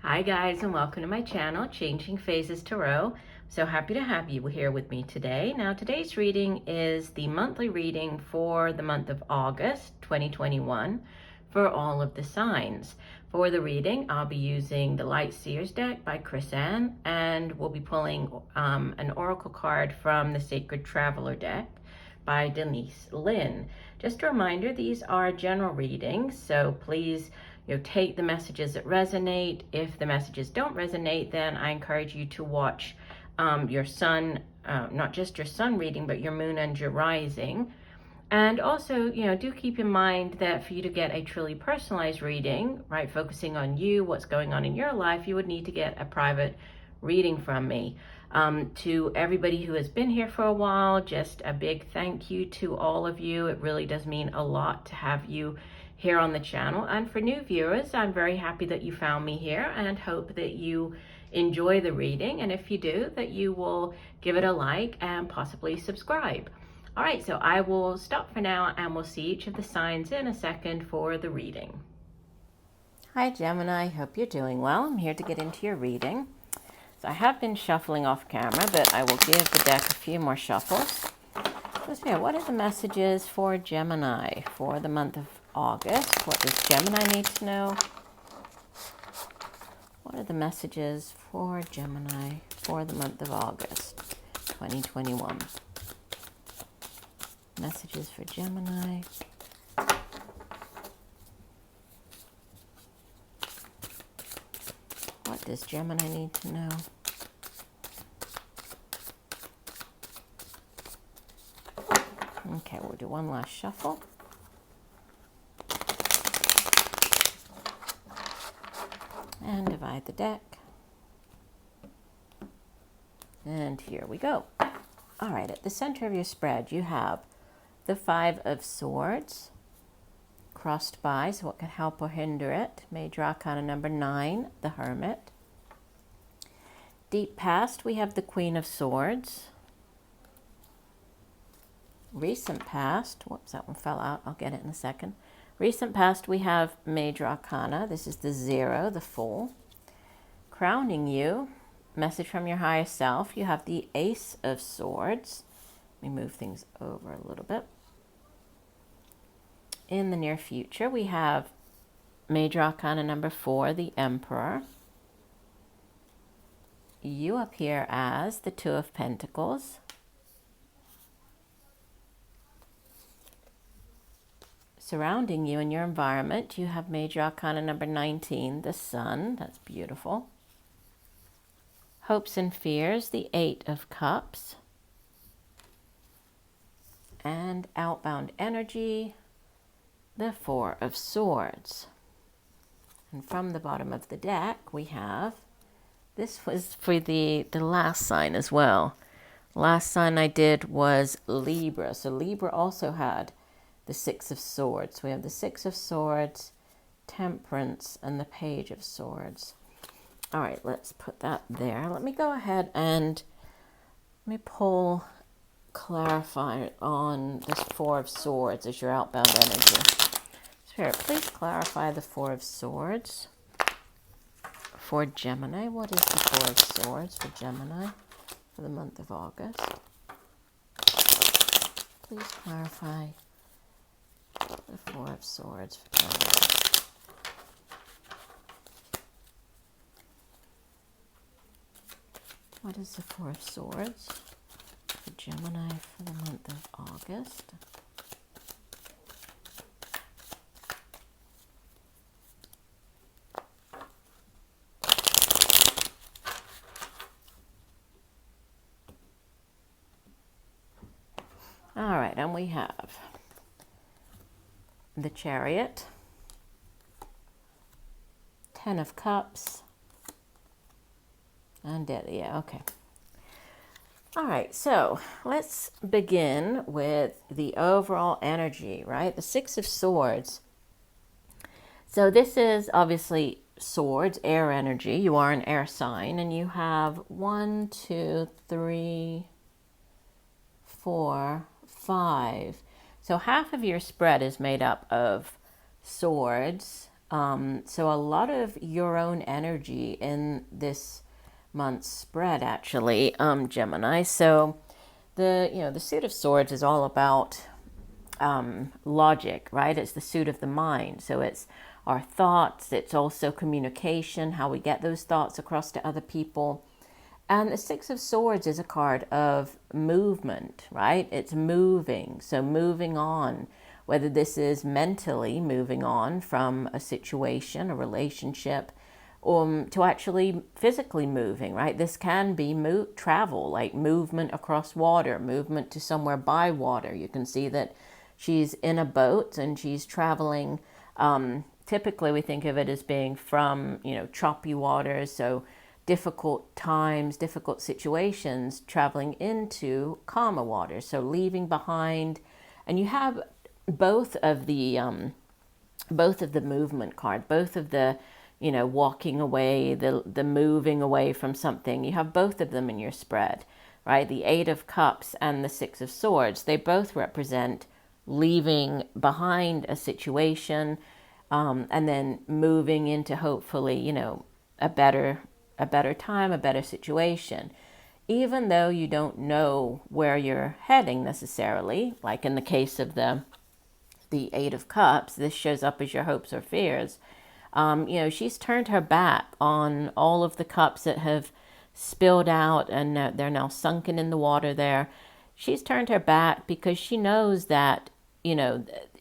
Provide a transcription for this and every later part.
Hi guys, and welcome to my channel, Changing Phases Tarot. So happy to have you here with me today. Now today's reading is the monthly reading for the month of August 2021 for all of the signs. For the reading, I'll be using the Light Seers deck by Chris Ann, and we'll be pulling an oracle card from the Sacred Traveler deck by Denise Lynn. Just a reminder, these are general readings, so please take the messages that resonate. If the messages don't resonate, then I encourage you to watch your sun, not just your sun reading, but your moon and your rising. And also, do keep in mind that for you to get a truly personalized reading, right, focusing on you, what's going on in your life, you would need to get a private reading from me. To everybody who has been here for a while, just a big thank you to all of you. It really does mean a lot to have you here on the channel. And for new viewers, I'm very happy that you found me here and hope that you enjoy the reading. And if you do, that you will give it a like and possibly subscribe. All right, so I will stop for now and we'll see each of the signs in a second for the reading. Hi Gemini, hope you're doing well. I'm here to get into your reading. So I have been shuffling off camera, but I will give the deck a few more shuffles. So yeah, what are the messages for Gemini for the month of August? What does Gemini need to know? What are the messages for Gemini for the month of August 2021? Messages for Gemini. What does Gemini need to know? Okay, we'll do one last shuffle. And divide the deck. And here we go. All right, at the center of your spread, you have the Five of Swords crossed by, so what can help or hinder it? Major Arcana number 9, the Hermit. Deep past, we have the Queen of Swords. Recent past, whoops, that one fell out. I'll get it in a second. Recent past, we have Major Arcana. This is the 0, the Fool. Crowning you, message from your higher self, you have the Ace of Swords. Let me move things over a little bit. In the near future, we have Major Arcana number 4, the Emperor. You appear as the Two of Pentacles. Surrounding you in your environment, you have Major Arcana number 19, the Sun. That's beautiful. Hopes and fears, the 8 of Cups. And outbound energy, the 4 of Swords. And from the bottom of the deck, we have, this was for the last sign as well. Last sign I did was Libra. So Libra also had the 6 of Swords. We have the 6 of Swords, Temperance, and the Page of Swords. All right, let's put that there. Let me go ahead and let me pull, clarify on this 4 of Swords as your outbound energy. Spirit, please clarify the 4 of Swords for Gemini. What is the 4 of Swords for Gemini for the month of August? Please clarify the 4 of Swords for Gemini. What is the 4 of Swords for Gemini for the month of August? All right, and we have the Chariot, 10 of Cups, and Death. Yeah, okay. All right, so let's begin with the overall energy, right? The 6 of Swords. So this is obviously swords, air energy. You are an air sign, and you have 1, 2, 3, 4, 5. So half of your spread is made up of swords, So a lot of your own energy in this month's spread, actually, Gemini. So the suit of swords is all about logic, right? It's the suit of the mind. So it's our thoughts. It's also communication, how we get those thoughts across to other people. And the Six of Swords is a card of movement, right? It's moving. So moving on, whether this is mentally moving on from a situation, a relationship, to actually physically moving, right? This can be travel, like movement across water, movement to somewhere by water. You can see that she's in a boat and she's traveling. Typically, we think of it as being from, choppy waters, so difficult times, difficult situations, traveling into calmer waters, so leaving behind. And you have both of the movement card, both of the walking away, the moving away from something. You have both of them in your spread, right? The Eight of Cups and the Six of Swords, they both represent leaving behind a situation, and then moving into hopefully, a better time, a better situation. Even though you don't know where you're heading necessarily, like in the case of the Eight of Cups, this shows up as your hopes or fears. She's turned her back on all of the cups that have spilled out and they're now sunken in the water there. She's turned her back because she knows that,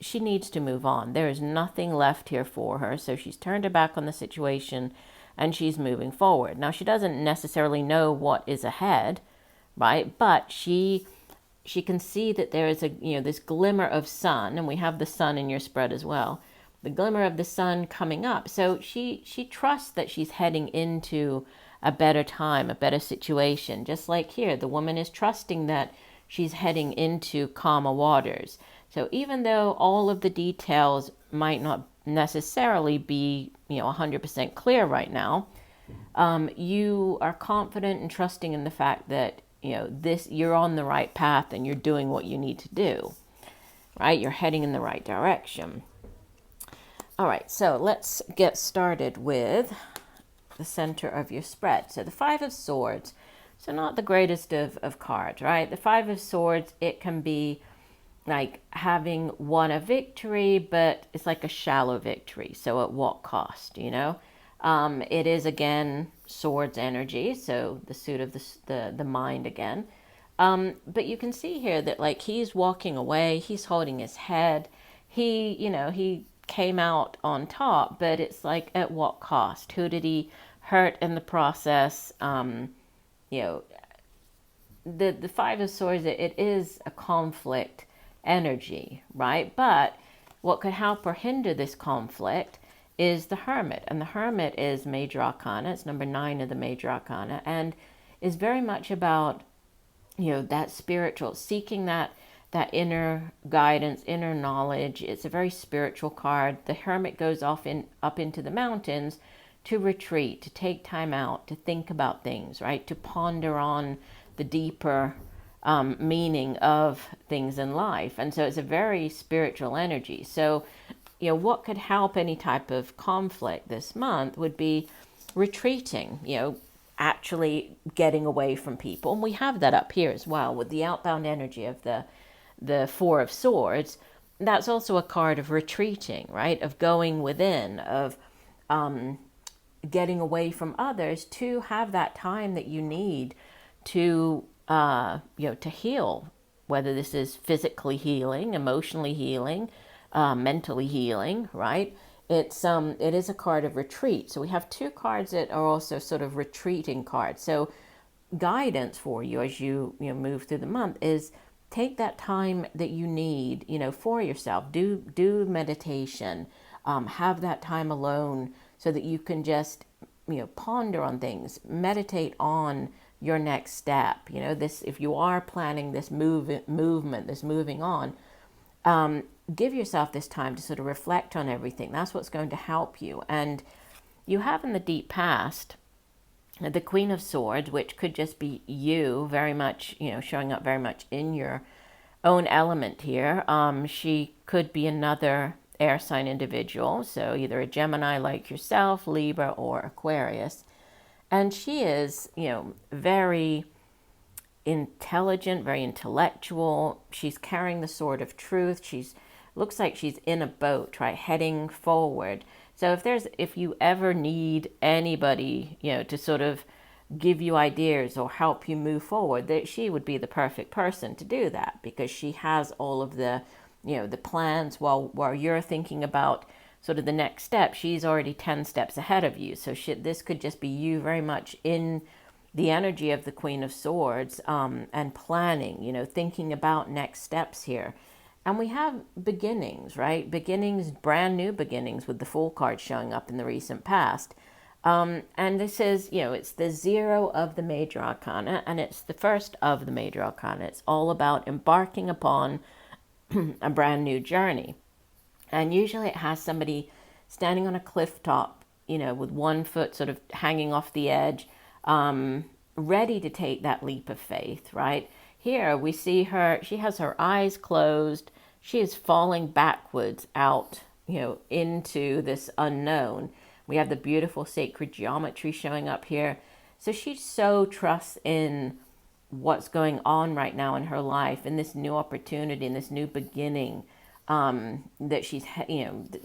she needs to move on. There is nothing left here for her. So she's turned her back on the situation and she's moving forward. Now, she doesn't necessarily know what is ahead, right? But she can see that there is this glimmer of sun, and we have the sun in your spread as well. The glimmer of the sun coming up. So she trusts that she's heading into a better time, a better situation. Just like here, the woman is trusting that she's heading into calmer waters. So even though all of the details might not necessarily be, 100% clear right now, you are confident and trusting in the fact that, you're on the right path and you're doing what you need to do, right? You're heading in the right direction. All right, so let's get started with the center of your spread. So the Five of Swords, so not the greatest of cards, right? The Five of Swords, it can be like having won a victory, but it's like a shallow victory. So at what cost, It is, again, swords energy, so the suit of the mind again. But you can see here that, like, he's walking away, he's holding his head. He came out on top, but it's like, at what cost? Who did he hurt in the process? The Five of Swords, it is a conflict energy, right? But what could help or hinder this conflict is the Hermit. And the Hermit is Major Arcana. It's number 9 of the Major Arcana, and is very much about, that spiritual, seeking that inner guidance, inner knowledge. It's a very spiritual card. The Hermit goes off up into the mountains to retreat, to take time out, to think about things, right? To ponder on the deeper meaning of things in life. And so it's a very spiritual energy. So, what could help any type of conflict this month would be retreating, actually getting away from people. And we have that up here as well with the outbound energy of the Four of Swords. That's also a card of retreating, right? Of going within, of getting away from others to have that time that you need to to heal, whether this is physically healing, emotionally healing, mentally healing, right? It is a card of retreat. So we have two cards that are also sort of retreating cards. So guidance for you as you move through the month is take that time that you need, for yourself. Do meditation, have that time alone so that you can just, ponder on things, meditate on your next step. This, if you are planning this movement, this moving on, give yourself this time to sort of reflect on everything. That's what's going to help you. And you have in the deep past the Queen of Swords, which could just be you very much, showing up very much in your own element here. She could be another air sign individual, so either a Gemini like yourself, Libra, or Aquarius. And she is, very intelligent, very intellectual. She's carrying the sword of truth. She's looks like she's in a boat, right, heading forward. So if you ever need anybody, to sort of give you ideas or help you move forward, that she would be the perfect person to do that, because she has all of the, the plans while you're thinking about sort of the next step. She's already 10 steps ahead of you. So this could just be you very much in the energy of the Queen of Swords, and planning, thinking about next steps here. And we have beginnings, right? Beginnings, brand new beginnings, with the Fool card showing up in the recent past. And this is, it's the 0 of the major arcana, and it's the first of the major arcana. It's all about embarking upon a brand new journey. And usually it has somebody standing on a cliff top, with one foot sort of hanging off the edge, ready to take that leap of faith, right? Here we see her, she has her eyes closed. She is falling backwards out, into this unknown. We have the beautiful sacred geometry showing up here. So she so trusts in what's going on right now in her life, in this new opportunity, in this new beginning, that she's,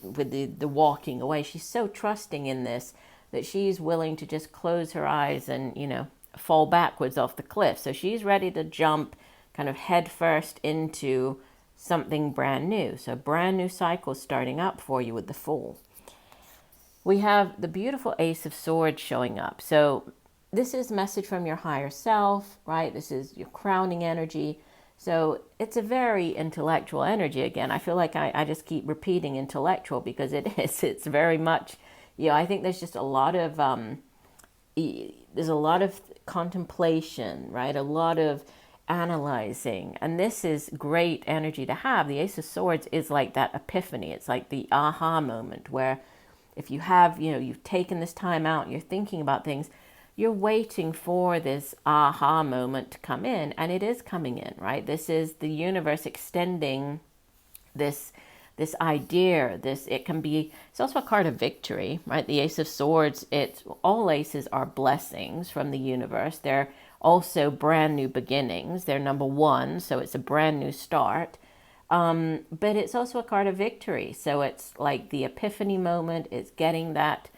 with the walking away. She's so trusting in this that she's willing to just close her eyes and, fall backwards off the cliff. So she's ready to jump kind of head first into something brand new. So brand new cycle starting up for you with the Fool. We have the beautiful Ace of Swords showing up. So this is a message from your higher self, right? This is your crowning energy. So it's a very intellectual energy. Again, I feel like I just keep repeating intellectual because it is. It's very much, I think there's just a lot of, there's a lot of contemplation, right? A lot of analyzing. And this is great energy to have. The Ace of Swords is like that epiphany. It's like the aha moment where if you have, you've taken this time out and you're thinking about things, you're waiting for this aha moment to come in, and it is coming in, right? This is the universe extending this idea. It's also a card of victory, right? The Ace of Swords, all aces are blessings from the universe. They're also brand new beginnings. They're number 1, so it's a brand new start. But it's also a card of victory. So it's like the epiphany moment. It's getting that,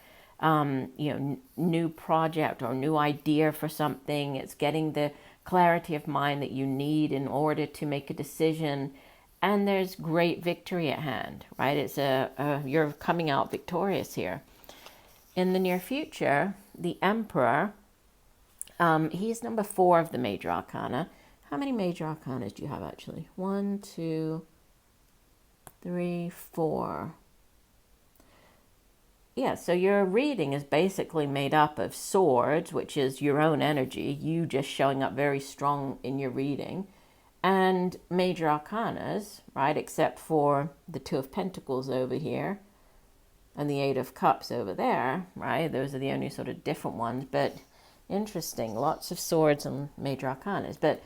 new project or new idea for something. It's getting the clarity of mind that you need in order to make a decision. And there's great victory at hand, right? It's you're coming out victorious here. In the near future, the Emperor, he's number 4 of the major arcana. How many major arcana do you have actually? 1, 2, 3, 4. Yeah, so your reading is basically made up of swords, which is your own energy, you just showing up very strong in your reading, and major arcanas, right, except for the 2 of Pentacles over here and the 8 of Cups over there, right? Those are the only sort of different ones, but interesting. Lots of swords and major arcanas. But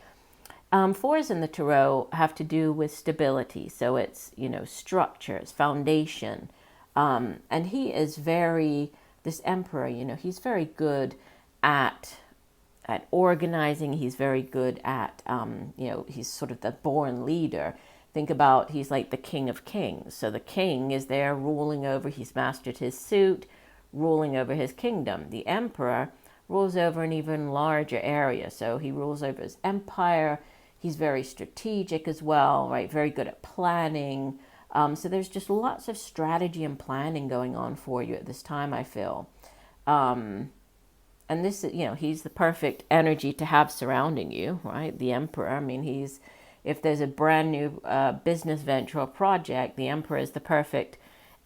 4s in the Tarot have to do with stability. So it's, structure, it's foundation. And he is this Emperor, he's very good at organizing. He's very good at, he's sort of the born leader. Think about, he's like the King of Kings. So the king is there ruling over, he's mastered his suit, ruling over his kingdom. The Emperor rules over an even larger area. So he rules over his empire. He's very strategic as well, right? Very good at planning. So there's just lots of strategy and planning going on for you at this time, I feel. And this is, he's the perfect energy to have surrounding you, right? The Emperor, I mean, if there's a brand new business venture or project, the Emperor is the perfect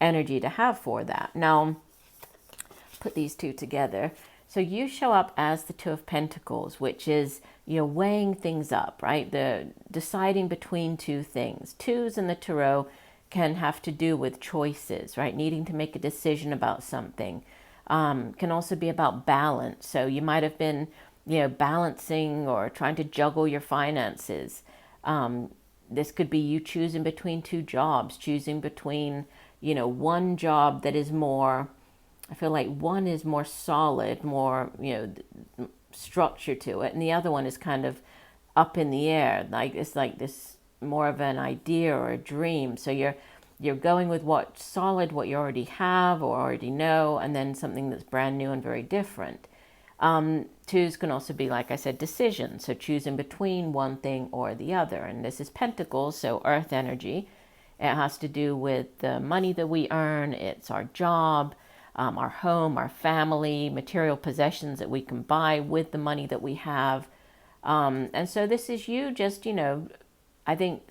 energy to have for that. Now, put these two together. So you show up as the 2 of Pentacles, which is, weighing things up, right? The deciding between 2 things. 2s in the Tarot can have to do with choices, right? Needing to make a decision about something. Can also be about balance. So you might have been, balancing or trying to juggle your finances. This could be you choosing between 2 jobs, choosing between one job that is more, I feel like one is more solid, more, structure to it, and the other one is kind of up in the air. Like it's like this more of an idea or a dream. So you're going with what's solid, what you already have or already know, and then something that's brand new and very different. Twos can also be, like I said, decisions. So choosing between one thing or the other. And this is Pentacles, so earth energy. It has to do with the money that we earn. It's our job, our home, our family, material possessions that we can buy with the money that we have. And so this is you just, I think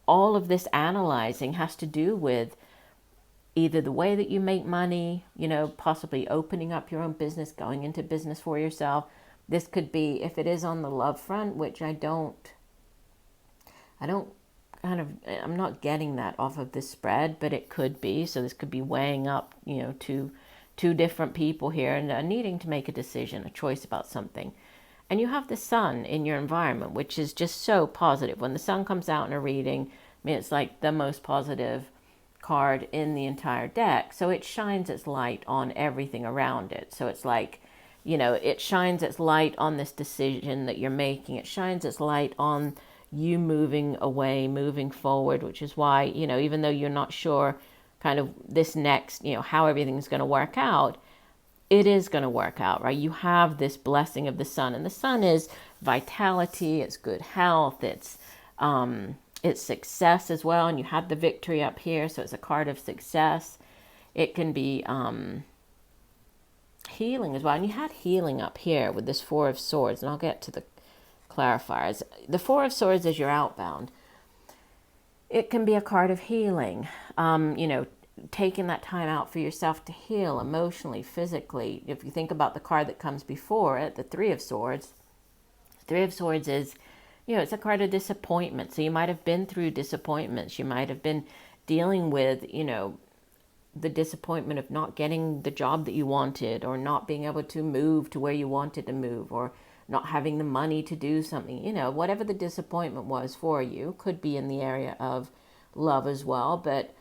all of this analyzing has to do with either the way that you make money, possibly opening up your own business, going into business for yourself. This could be, if it is on the love front, which I'm not getting that off of this spread, but it could be. So this could be weighing up, two different people here and needing to make a decision, a choice about something. And you have the sun in your environment, which is just so positive. When the sun comes out in a reading, it's like the most positive card in the entire deck. So it shines its light on everything around it. So it's like, it shines its light on this decision that you're making. It shines its light on you moving away, moving forward, which is why, even though you're not sure kind of this next, how everything's going to work out, it is going to work out, right? You have this blessing of the sun, and the sun is vitality, it's good health, it's success as well. And you have the victory up here, so it's a card of success. It can be healing as well. And you had healing up here with this Four of Swords, and I'll get to the clarifiers. The Four of Swords is your outbound. It can be a card of healing, taking that time out for yourself to heal emotionally, physically. If you think about the card that comes before it, the Three of Swords. Three of Swords is, it's a card of disappointment. So you might have been through disappointments. You might have been dealing with, the disappointment of not getting the job that you wanted, or not being able to move to where you wanted to move, or not having the money to do something. Whatever the disappointment was for you, could be in the area of love as well. But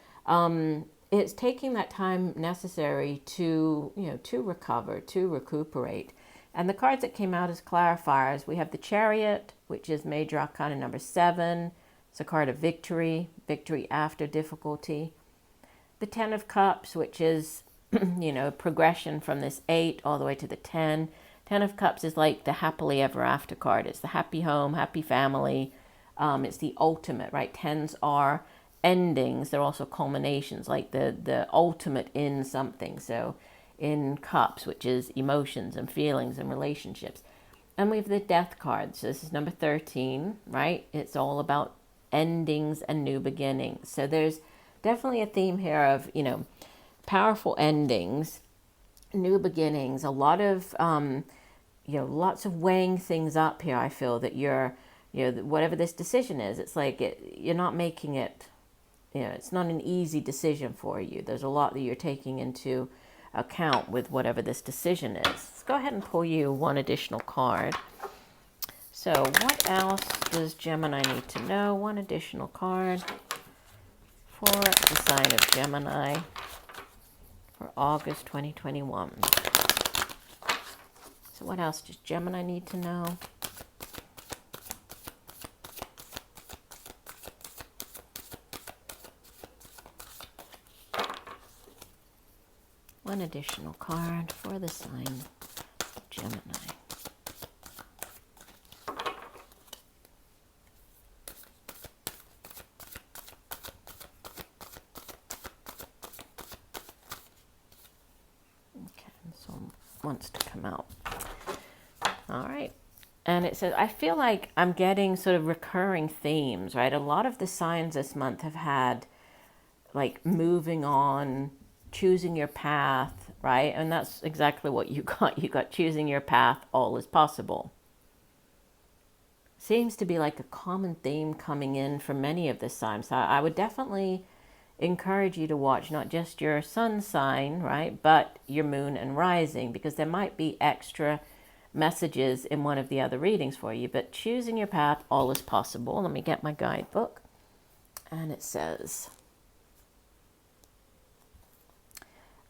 it's taking that time necessary to, to recover, to recuperate. And the cards that came out as clarifiers, we have the Chariot, which is major arcana number 7. It's a card of victory, victory after difficulty. The 10 of Cups, which is, progression from this 8 all the way to the 10. 10 of Cups is like the happily ever after card. It's the happy home, happy family. It's the ultimate, right? 10s are endings. They're also culminations, like the ultimate in something. So in Cups, which is emotions and feelings and relationships. And we have the Death card. So this is number 13, right? It's all about endings and new beginnings. So there's definitely a theme here of, powerful endings, new beginnings, a lot of, lots of weighing things up here. I feel that you're, whatever this decision is, it's like you're not making it, it's not an easy decision for you. There's a lot that you're taking into account with whatever this decision is. Let's go ahead and pull you one additional card. So what else does Gemini need to know? One additional card for the sign of Gemini for August 2021. So what else does Gemini need to know? One additional card for the sign of Gemini. Okay, so wants to come out. All right. And it says, I feel like I'm getting sort of recurring themes, right? A lot of the signs this month have had like moving on, choosing your path, right? And that's exactly what you got. You got choosing your path, all is possible. Seems to be like a common theme coming in for many of the signs. So I would definitely encourage you to watch not just your sun sign, right, but your moon and rising, because there might be extra messages in one of the other readings for you. But choosing your path, all is possible. Let me get my guidebook. And it says,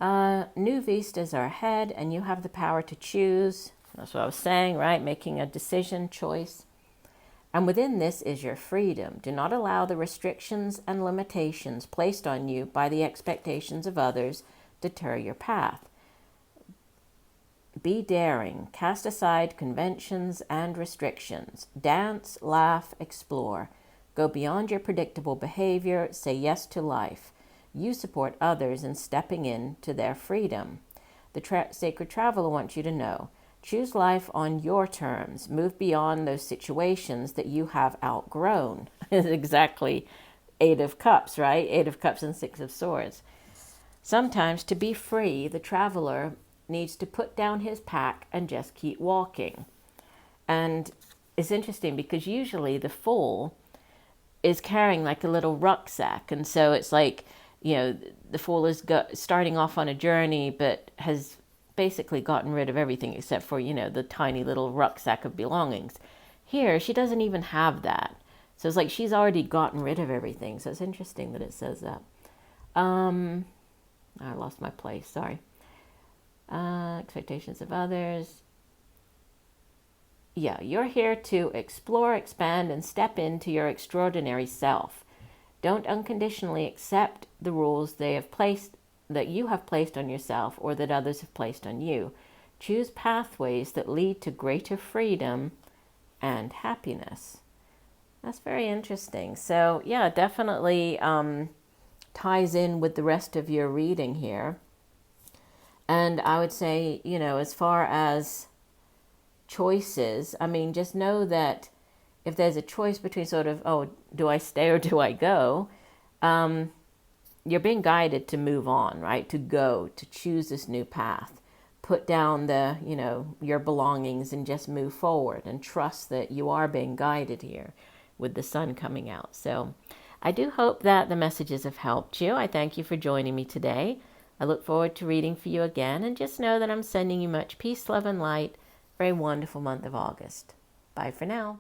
New vistas are ahead, and you have the power to choose. That's what I was saying, right? Making a decision, choice. And within this is your freedom. Do not allow the restrictions and limitations placed on you by the expectations of others deter your path. Be daring. Cast aside conventions and restrictions. Dance, laugh, explore. Go beyond your predictable behavior. Say yes to life. You support others in stepping into their freedom. The sacred traveler wants you to know. Choose life on your terms. Move beyond those situations that you have outgrown. Exactly 8 of Cups, right? 8 of Cups and 6 of Swords. Sometimes to be free, the traveler needs to put down his pack and just keep walking. And it's interesting because usually the Fool is carrying like a little rucksack. And so it's like, you know, the Fool is starting off on a journey, but has basically gotten rid of everything except for, you know, the tiny little rucksack of belongings. Here, she doesn't even have that. So it's like she's already gotten rid of everything. So it's interesting that it says that. I lost my place, sorry. Expectations of others. Yeah, you're here to explore, expand, and step into your extraordinary self. Don't unconditionally accept the rules that you have placed on yourself or that others have placed on you. Choose pathways that lead to greater freedom and happiness. That's very interesting. So yeah, definitely ties in with the rest of your reading here. And I would say, you know, as far as choices, I mean, just know that if there's a choice between sort of, oh, do I stay or do I go? You're being guided to move on, right? To go, to choose this new path. Put down the, you know, your belongings and just move forward and trust that you are being guided here with the sun coming out. So I do hope that the messages have helped you. I thank you for joining me today. I look forward to reading for you again, and just know that I'm sending you much peace, love, and light for a wonderful month of August. Bye for now.